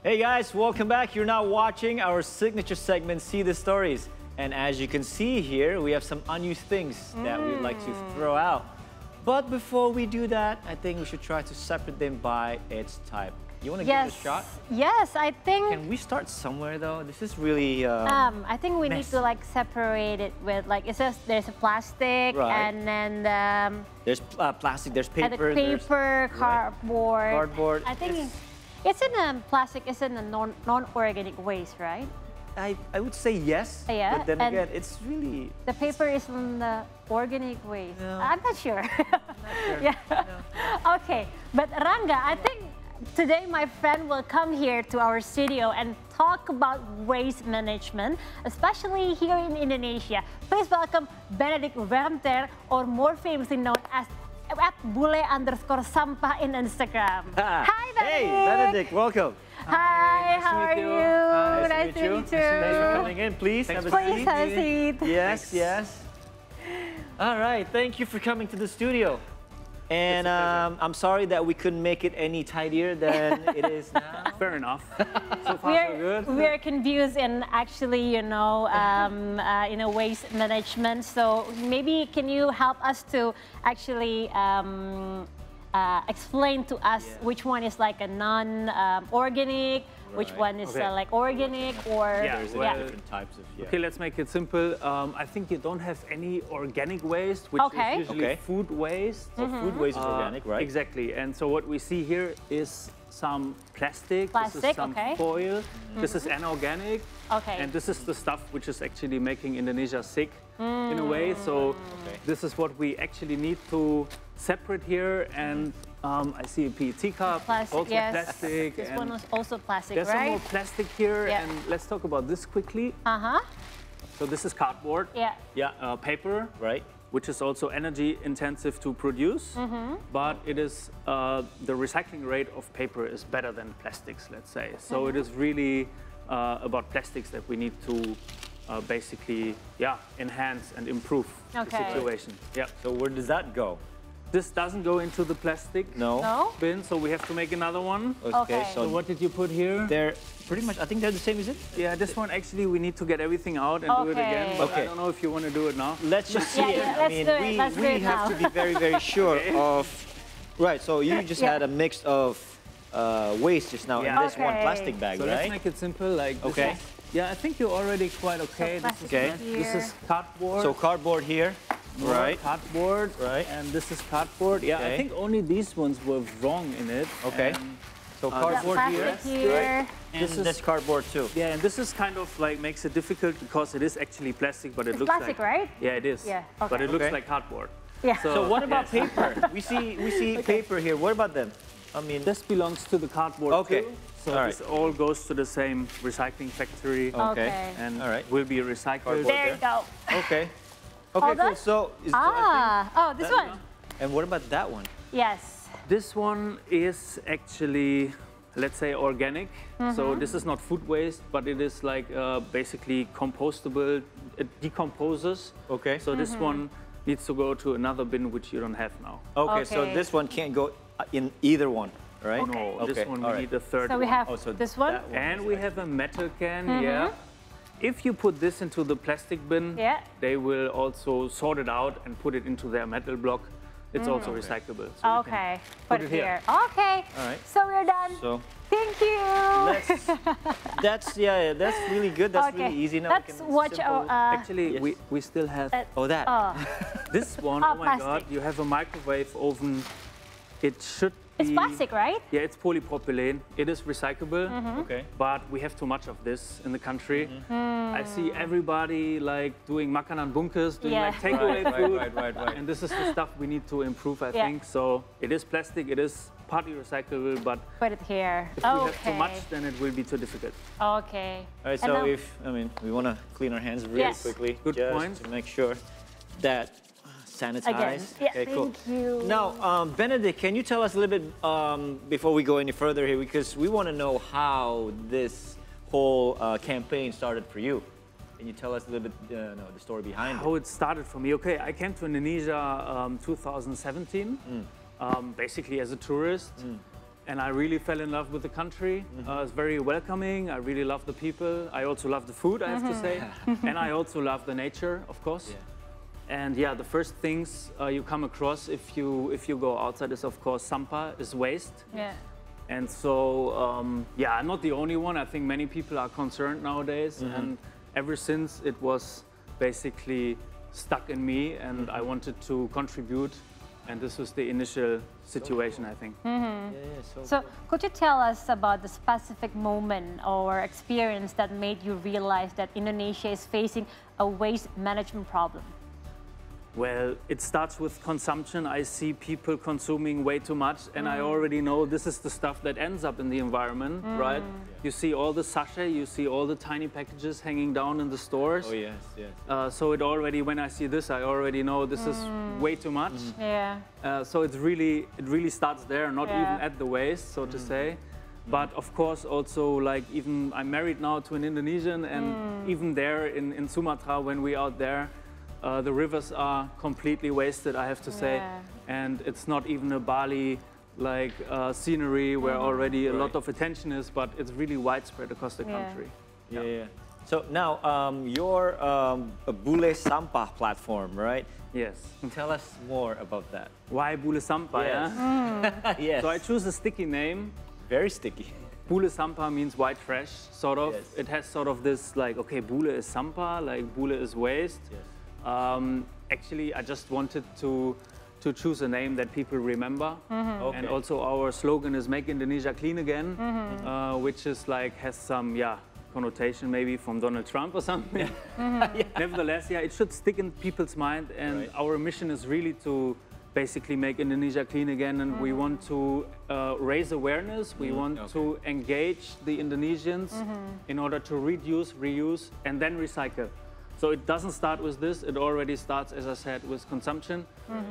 Hey guys, welcome back. You're now watching our signature segment, See the Stories. And as you can see here, we have some unused things that we'd like to throw out. But before we do that, I think we should try to separate them by its type. You want to give it a shot? Yes, I think... Can we start somewhere though? This is really I think we need to like separate it with like, it says there's a plastic and then there's plastic, there's paper. Paper, cardboard. Cardboard. I think it's in a plastic, it's in a non-organic waste, right? I would say yes, yeah, but then again, it's really... The paper is in the organic waste. No. I'm not sure. I'm not sure. Yeah. No. Okay, but Rangga, I think today my friend will come here to our studio and talk about waste management, especially here in Indonesia. Please welcome Benedict Wermter, or more famously known as @bule_sampah in Instagram. Hi, Benedict. Hey, Benedict, welcome. Hi, how are you? Nice to meet you. Thanks for coming in. Please have a seat. Please have a seat. Yes, yes. All right, thank you for coming to the studio. And I'm sorry that we couldn't make it any tidier than it is now. Fair enough. So far, so good. We are confused in actually, waste management. So maybe can you help us to actually explain to us which one is like a non-organic, which one is like organic, or there's different types of. Okay, let's make it simple. I think you don't have any organic waste, which is usually food waste. So food waste is organic, right? Exactly. And so what we see here is some plastic. This is some foil. This is inorganic. And this is the stuff which is actually making Indonesia sick in a way. So this is what we actually need to separate here. And I see a PET cup, also plastic. This one is also plastic, there's some more plastic here. And let's talk about this quickly. So this is cardboard. Paper. Right. Which is also energy intensive to produce, but it is the recycling rate of paper is better than plastics, let's say. So it is really about plastics that we need to basically enhance and improve the situation. So where does that go? This doesn't go into the plastic bin, so we have to make another one. Okay. So what did you put here? They're pretty much, I think they're the same, is it? Yeah, this one actually we need to get everything out and do it again. But I don't know if you want to do it now. Let's just see it. I mean, we have to be very, very sure of. Right. So you just had a mix of waste just now in this one plastic bag, so right? Let's make it simple. Like this is, I think you're already quite okay. So this is cardboard. So cardboard here. Right. Cardboard. Right. And this is cardboard. Yeah, I think only these ones were wrong in it. Okay. So cardboard here. Right. And this cardboard too. Yeah, and this is kind of like makes it difficult because it is actually plastic, but it looks plastic, like right? Yeah, it is. Yeah. But it looks like cardboard. Yeah. So what about paper? We see paper here. What about them? I mean, this belongs to the cardboard too. So this all goes to the same recycling factory. And will be recycled. There you go. Okay. Okay, cool. So this one. And what about that one? Yes. This one is actually, let's say, organic. So this is not food waste, but it is like basically compostable. It decomposes. Okay. So this one needs to go to another bin, which you don't have now. Okay. So this one can't go in either one, right? No, this one we need a third one. So we have this one. And we have a metal can, If you put this into the plastic bin, they will also sort it out and put it into their metal block. It's also recyclable. So put it here. Okay. All right. So we're done. So thank you. That's really good. That's really easy. Now let's watch our. Actually, we still have. This one. Oh my God! You have a microwave oven. It should. It's plastic, right? Yeah, it's polypropylene. It is recyclable, but we have too much of this in the country. I see everybody like doing makanan bunkers, doing like takeaway food, and this is the stuff we need to improve, I think. So it is plastic, it is partly recyclable, but put it here. If we have too much, then it will be too difficult. Okay. All right. So we want to clean our hands really quickly, Good point. to make sure that. Sanitize. Okay, cool. Thank you. Now, Benedict, can you tell us a little bit before we go any further here, because we want to know how this whole campaign started for you. Can you tell us a little bit the story behind it? How it started for me? Okay, I came to Indonesia 2017, basically as a tourist. And I really fell in love with the country. It's very welcoming. I really love the people. I also love the food, I have to say. And I also love the nature, of course. Yeah. And yeah, the first things you come across if you go outside is, of course, sampah, is waste. Yeah. And so, yeah, I'm not the only one. I think many people are concerned nowadays. And ever since, it was basically stuck in me, and I wanted to contribute. And this was the initial situation, I think. So could you tell us about the specific moment or experience that made you realize that Indonesia is facing a waste management problem? Well, it starts with consumption. I see people consuming way too much, and I already know this is the stuff that ends up in the environment, right? You see all the sachet, you see all the tiny packages hanging down in the stores. Oh, yes, yes. So it already, when I see this, I already know this is way too much. Yeah. So it really starts there, not even at the waste, so to say. But of course, also, like, even I'm married now to an Indonesian, and even there in Sumatra, when we're out there, the rivers are completely wasted, I have to say. And it's not even a Bali like scenery where already a lot of attention is, but it's really widespread across the country. Yeah. So now you're a Bule Sampah platform, right? Yes. Tell us more about that. Why Bule Sampah? Yes. Yes. So I choose a sticky name. Very sticky. Bule Sampah means white trash, sort of. Yes. It has sort of this, like, okay, Bule is Sampah, like Bule is waste. Yes. Actually, I just wanted to choose a name that people remember. Okay. And also our slogan is Make Indonesia Clean Again, which is like, has some, connotation maybe from Donald Trump or something. Nevertheless, it should stick in people's mind. And our mission is really to basically make Indonesia clean again. And we want to raise awareness. We want to engage the Indonesians in order to reduce, reuse, and then recycle. So it doesn't start with this, it already starts, as I said, with consumption.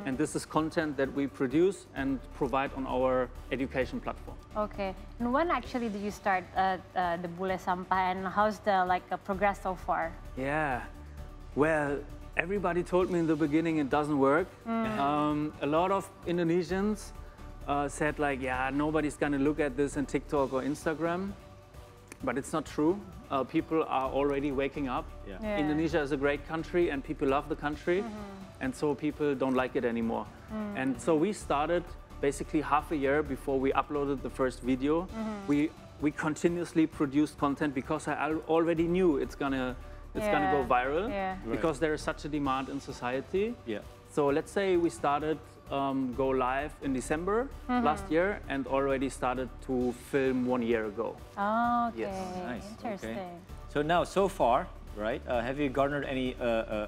And this is content that we produce and provide on our education platform. Okay. And when actually did you start the Bule Sampah, and how's the progress so far? Yeah. Well, everybody told me in the beginning it doesn't work. A lot of Indonesians said like, nobody's gonna look at this on TikTok or Instagram. But it's not true. People are already waking up. Indonesia is a great country and people love the country. And so people don't like it anymore. And so we started basically half a year before we uploaded the first video. We continuously produced content because I already knew it's gonna go viral because there is such a demand in society. So let's say we started go live in December last year and already started to film 1 year ago. Oh, okay. Yes. Nice. Interesting. Okay. So now, so far, right, have you garnered any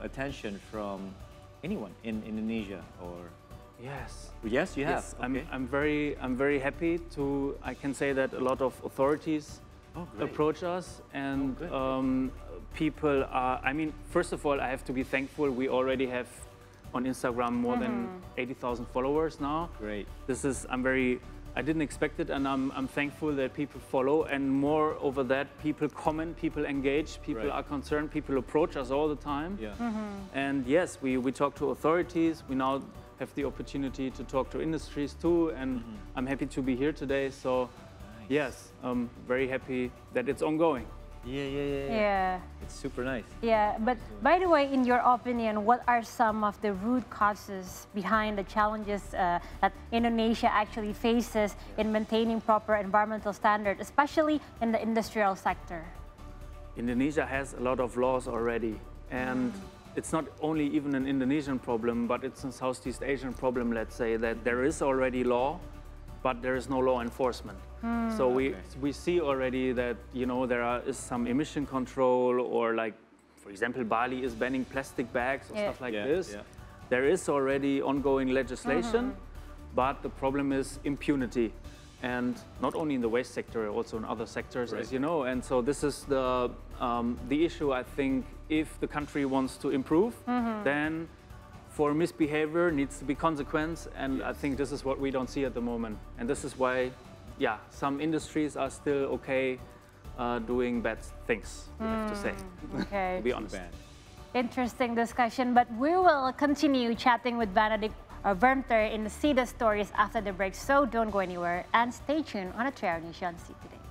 attention from anyone in Indonesia or? Yes. Yes, you have. Yes, okay. I'm very happy to. I can say that a lot of authorities approach us, and people are. I mean, first of all, I have to be thankful. We already have on Instagram more than 80,000 followers now. Great. This is. I didn't expect it, and I'm thankful that people follow. And more over that, people comment, people engage, people are concerned, people approach us all the time. And yes, we talk to authorities. We now have the opportunity to talk to industries too, and I'm happy to be here today. So, yes, I'm very happy that it's ongoing. Yeah. It's super nice. Yeah, but by the way, in your opinion, what are some of the root causes behind the challenges that Indonesia actually faces in maintaining proper environmental standards, especially in the industrial sector? Indonesia has a lot of laws already, and it's not only even an Indonesian problem, but it's a Southeast Asian problem, let's say, that there is already law, but there is no law enforcement. So we see already that, you know, is some emission control, or like, for example, Bali is banning plastic bags or stuff like this. There is already ongoing legislation, but the problem is impunity. And not only in the waste sector, also in other sectors, as you know. And so this is the issue, I think. If the country wants to improve, then for misbehavior needs to be consequence. And I think this is what we don't see at the moment. And this is why, some industries are still okay doing bad things, we have to say, to be honest. Interesting discussion, but we will continue chatting with Benedict Wermter in See the Stories after the break. So don't go anywhere and stay tuned on a Trail Nation. See you today.